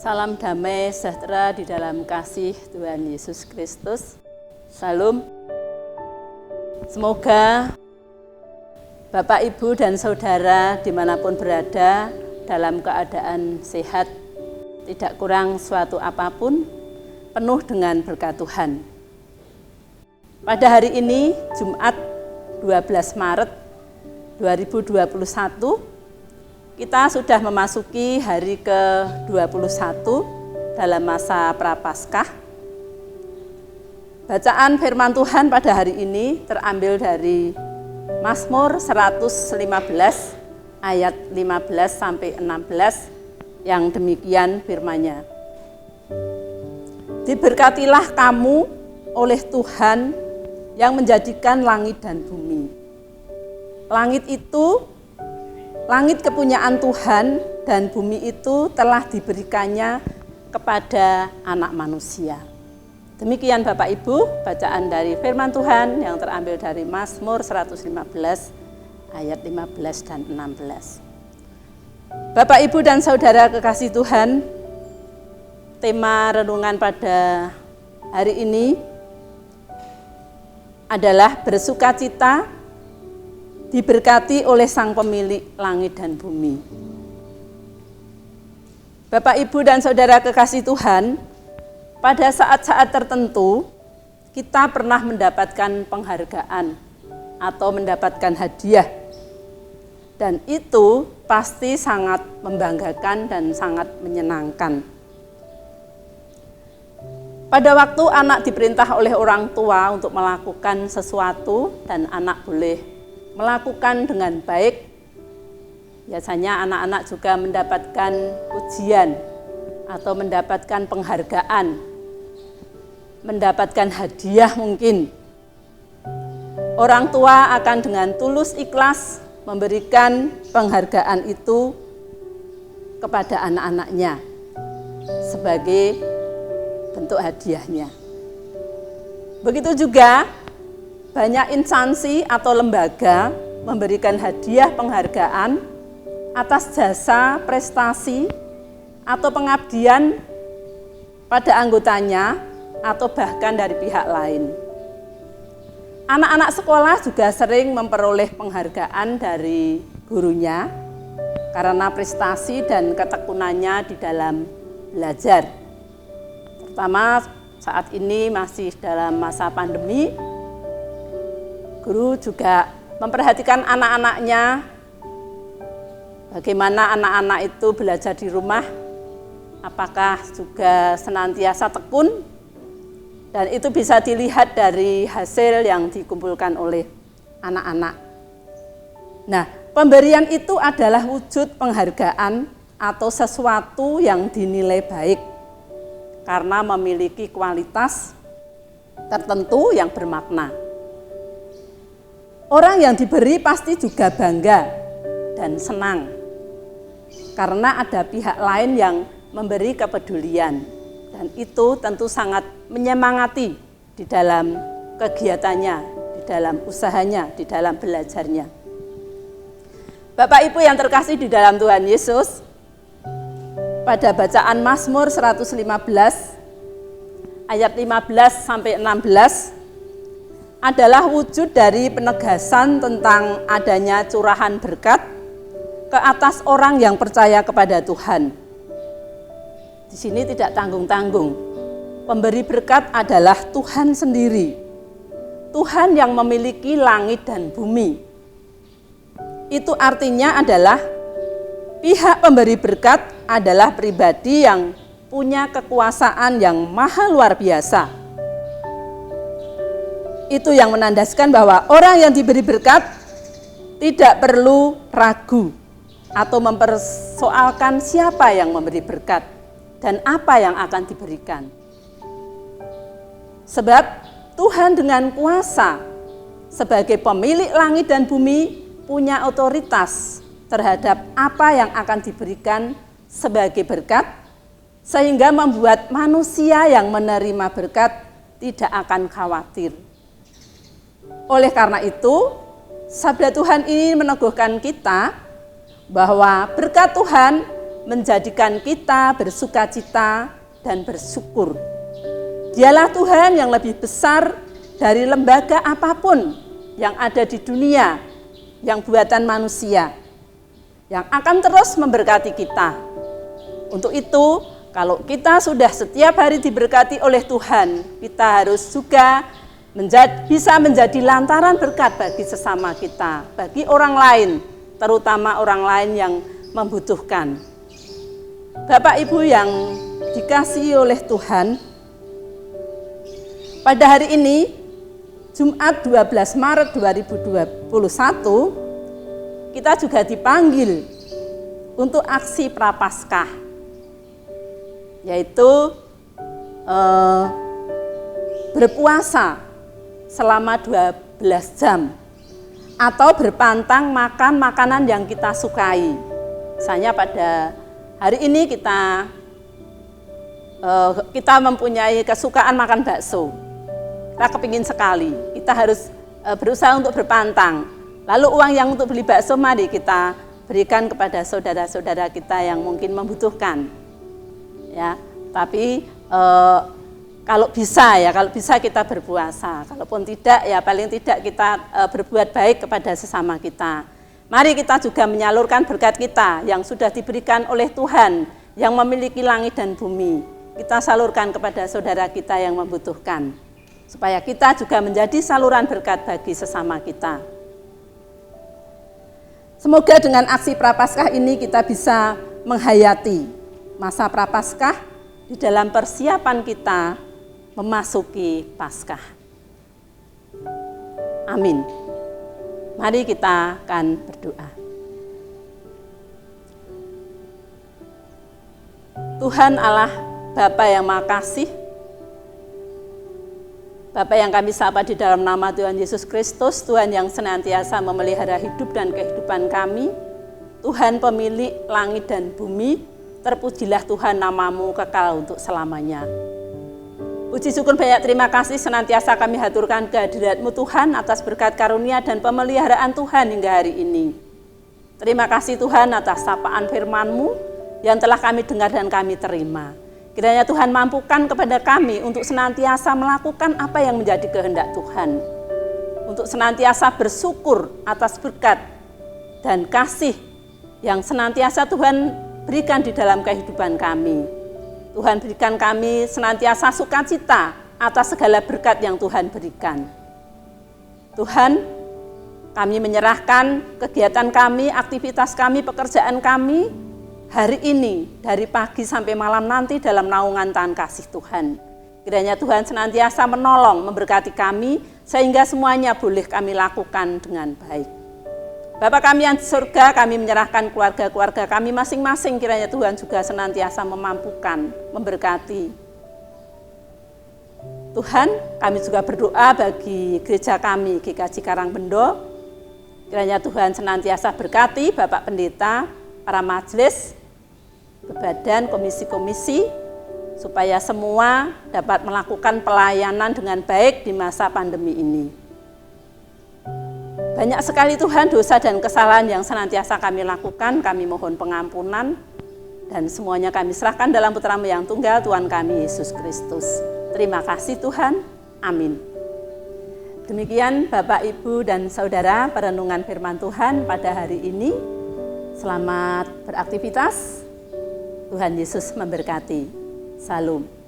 Salam damai sejahtera di dalam kasih Tuhan Yesus Kristus. Salam. Semoga Bapak, Ibu, dan Saudara dimanapun berada dalam keadaan sehat, tidak kurang suatu apapun, penuh dengan berkat Tuhan. Pada hari ini, Jumat 12 Maret 2021, kita sudah memasuki hari ke-21 dalam masa Prapaskah. Bacaan firman Tuhan pada hari ini terambil dari Mazmur 115 ayat 15 sampai 16 yang demikian firman-Nya. Diberkatilah kamu oleh Tuhan yang menjadikan langit dan bumi. Langit kepunyaan Tuhan dan bumi itu telah diberikannya kepada anak manusia. Demikian Bapak Ibu, bacaan dari firman Tuhan yang terambil dari Mazmur 115 ayat 15 dan 16. Bapak Ibu dan Saudara kekasih Tuhan, tema renungan pada hari ini adalah bersukacita diberkati oleh Sang Pemilik langit dan bumi. Bapak, Ibu, dan Saudara kekasih Tuhan, pada saat-saat tertentu kita pernah mendapatkan penghargaan atau mendapatkan hadiah. Dan itu pasti sangat membanggakan dan sangat menyenangkan. Pada waktu anak diperintah oleh orang tua untuk melakukan sesuatu dan anak boleh melakukan dengan baik, biasanya anak-anak juga mendapatkan ujian atau mendapatkan penghargaan, mendapatkan hadiah mungkin. Orang tua akan dengan tulus ikhlas memberikan penghargaan itu kepada anak-anaknya sebagai bentuk hadiahnya. Begitu juga banyak instansi atau lembaga memberikan hadiah penghargaan atas jasa, prestasi, atau pengabdian pada anggotanya atau bahkan dari pihak lain. Anak-anak sekolah juga sering memperoleh penghargaan dari gurunya karena prestasi dan ketekunannya di dalam belajar. Terutama saat ini masih dalam masa pandemi, guru juga memperhatikan anak-anaknya, bagaimana anak-anak itu belajar di rumah, apakah juga senantiasa tekun, dan itu bisa dilihat dari hasil yang dikumpulkan oleh anak-anak. Nah, pemberian itu adalah wujud penghargaan atau sesuatu yang dinilai baik karena memiliki kualitas tertentu yang bermakna. Orang yang diberi pasti juga bangga dan senang karena ada pihak lain yang memberi kepedulian, dan itu tentu sangat menyemangati di dalam kegiatannya, di dalam usahanya, di dalam belajarnya. Bapak Ibu yang terkasih di dalam Tuhan Yesus, pada bacaan Mazmur 115 ayat 15 sampai 16 adalah wujud dari penegasan tentang adanya curahan berkat ke atas orang yang percaya kepada Tuhan. Di sini tidak tanggung-tanggung. Pemberi berkat adalah Tuhan sendiri. Tuhan yang memiliki langit dan bumi. Itu artinya adalah pihak pemberi berkat adalah pribadi yang punya kekuasaan yang maha luar biasa. Itu yang menandaskan bahwa orang yang diberi berkat tidak perlu ragu atau mempersoalkan siapa yang memberi berkat dan apa yang akan diberikan. Sebab Tuhan dengan kuasa sebagai pemilik langit dan bumi punya otoritas terhadap apa yang akan diberikan sebagai berkat, sehingga membuat manusia yang menerima berkat tidak akan khawatir. Oleh karena itu, sabda Tuhan ini meneguhkan kita bahwa berkat Tuhan menjadikan kita bersukacita dan bersyukur. Dialah Tuhan yang lebih besar dari lembaga apapun yang ada di dunia, yang buatan manusia, yang akan terus memberkati kita. Untuk itu, kalau kita sudah setiap hari diberkati oleh Tuhan, kita harus juga bisa menjadi lantaran berkat bagi sesama kita, bagi orang lain, terutama orang lain yang membutuhkan. Bapak Ibu yang dikasihi oleh Tuhan, pada hari ini, Jumat 12 Maret 2021, kita juga dipanggil untuk aksi Prapaskah, yaitu berpuasa selama 12 jam atau berpantang makan makanan yang kita sukai. Misalnya pada hari ini kita mempunyai kesukaan makan bakso. Kita kepingin sekali, kita harus berusaha untuk berpantang. Lalu uang yang untuk beli bakso mari kita berikan kepada saudara-saudara kita yang mungkin membutuhkan. Ya, tapi kalau bisa kita berpuasa. Kalaupun tidak, ya paling tidak kita berbuat baik kepada sesama kita. Mari kita juga menyalurkan berkat kita yang sudah diberikan oleh Tuhan yang memiliki langit dan bumi. Kita salurkan kepada saudara kita yang membutuhkan, supaya kita juga menjadi saluran berkat bagi sesama kita. Semoga dengan aksi Prapaskah ini kita bisa menghayati masa Prapaskah di dalam persiapan kita memasuki Paskah. Amin. Mari kita akan berdoa. Tuhan Allah, Bapa yang Maha Kasih, Bapa yang kami sapa di dalam nama Tuhan Yesus Kristus, Tuhan yang senantiasa memelihara hidup dan kehidupan kami, Tuhan pemilik langit dan bumi, terpujilah Tuhan namamu kekal untuk selamanya. Puji syukur banyak terima kasih senantiasa kami haturkan kehadirat-Mu Tuhan atas berkat karunia dan pemeliharaan Tuhan hingga hari ini. Terima kasih Tuhan atas sapaan firman-Mu yang telah kami dengar dan kami terima. Kiranya Tuhan mampukan kepada kami untuk senantiasa melakukan apa yang menjadi kehendak Tuhan. Untuk senantiasa bersyukur atas berkat dan kasih yang senantiasa Tuhan berikan di dalam kehidupan kami. Tuhan berikan kami senantiasa sukacita atas segala berkat yang Tuhan berikan. Tuhan, kami menyerahkan kegiatan kami, aktivitas kami, pekerjaan kami, hari ini, dari pagi sampai malam nanti dalam naungan tangan kasih Tuhan. Kiranya Tuhan senantiasa menolong, memberkati kami, sehingga semuanya boleh kami lakukan dengan baik. Bapa kami yang di surga, kami menyerahkan keluarga-keluarga kami masing-masing, kiranya Tuhan juga senantiasa memampukan, memberkati. Tuhan, kami juga berdoa bagi gereja kami, GKJ Karangbendo. Kiranya Tuhan senantiasa berkati Bapak Pendeta, para majelis, badan, komisi-komisi, supaya semua dapat melakukan pelayanan dengan baik di masa pandemi ini. Banyak sekali Tuhan dosa dan kesalahan yang senantiasa kami lakukan, kami mohon pengampunan, dan semuanya kami serahkan dalam Putra-Mu yang tunggal, Tuhan kami Yesus Kristus. Terima kasih Tuhan, amin. Demikian Bapak, Ibu, dan Saudara perenungan firman Tuhan pada hari ini. Selamat beraktivitas. Tuhan Yesus memberkati. Salam.